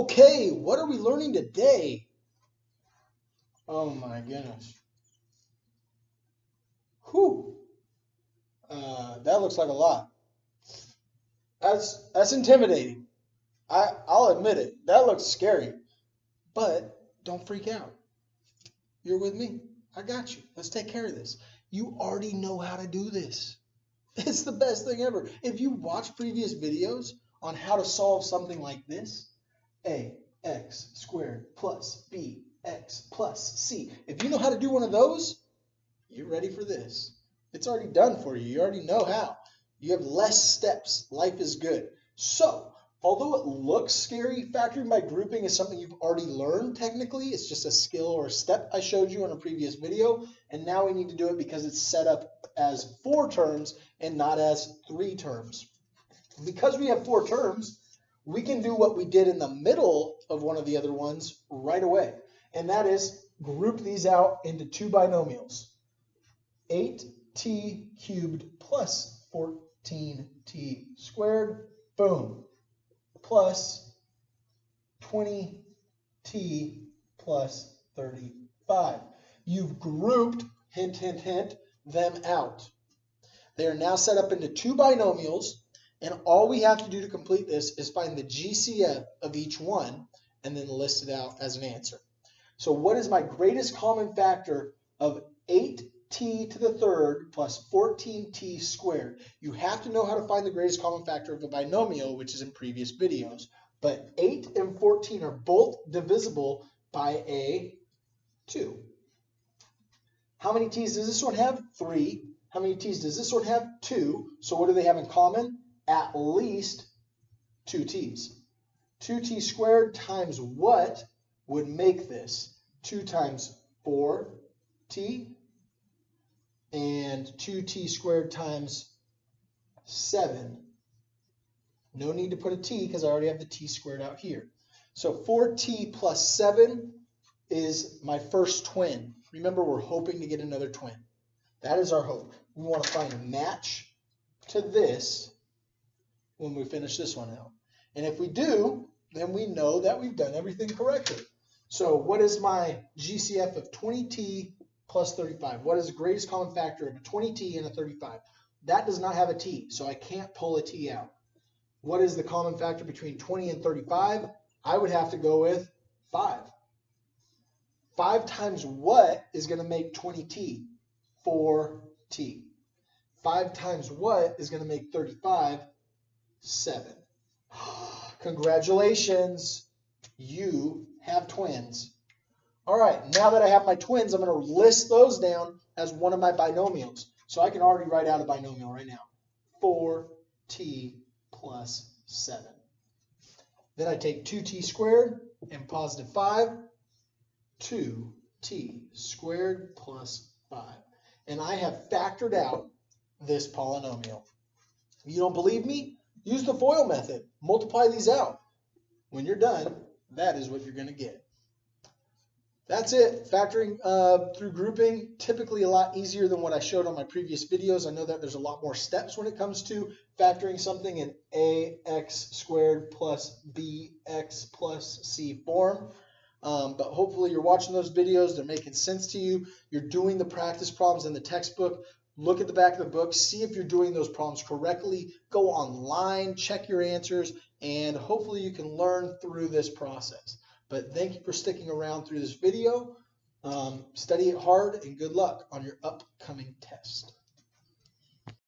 Okay, what are we learning today? Oh my goodness. Whew. That looks like a lot. That's intimidating. I'll admit it. That looks scary. But don't freak out. You're with me. I got you. Let's take care of this. You already know how to do this. It's the best thing ever. If you watch previous videos on how to solve something like this, ax squared plus bx plus c. If you know how to do one of those, you're ready for this. It's already done for you. You already know how. You have less steps. Life is good. So, although it looks scary, factoring by grouping is something you've already learned technically. It's just a skill or a step I showed you in a previous video. And now we need to do it because it's set up as 4 terms and not as 3 terms. Because we have 4 terms, we can do what we did in the middle of one of the other ones right away. And that is group these out into 2 binomials. 8t cubed plus 14t squared, boom, plus 20t plus 35. You've grouped, hint, hint, hint, them out. They are now set up into 2 binomials, and all we have to do to complete this is find the GCF of each one and then list it out as an answer. So what is my greatest common factor of 8t to the third plus 14t squared? You have to know how to find the greatest common factor of a binomial, which is in previous videos. But 8 and 14 are both divisible by a 2. How many t's does this one have? 3. How many t's does this one have? 2. So what do they have in common? At least 2 t's. 2t squared times what would make this? 2 times 4t and 2t squared times 7. No need to put a t because I already have the t squared out here. So 4t plus 7 is my first twin. Remember, we're hoping to get another twin. That is our hope. We want to find a match to this when we finish this one out. And if we do, then we know that we've done everything correctly. So what is my GCF of 20t plus 35? What is the greatest common factor of a 20t and a 35? That does not have a t, so I can't pull a t out. What is the common factor between 20 and 35? I would have to go with 5. 5 times what is going to make 20t? 4t. 5 times what is going to make 35? 7. Congratulations, you have twins. All right, now that I have my twins, I'm going to list those down as one of my binomials. So I can already write out a binomial right now. 4t plus 7. Then I take 2t squared and positive 5. 2t squared plus 5. And I have factored out this polynomial. If you don't believe me, use the FOIL method. Multiply these out. When you're done, that is what you're going to get. That's it. Factoring through grouping, typically a lot easier than what I showed on my previous videos. I know that there's a lot more steps when it comes to factoring something in ax squared plus bx plus c form. But hopefully you're watching those videos. They're making sense to you. You're doing the practice problems in the textbook. Look at the back of the book. See if you're doing those problems correctly. Go online, check your answers, and hopefully you can learn through this process. But thank you for sticking around through this video. Study it hard, and good luck on your upcoming test.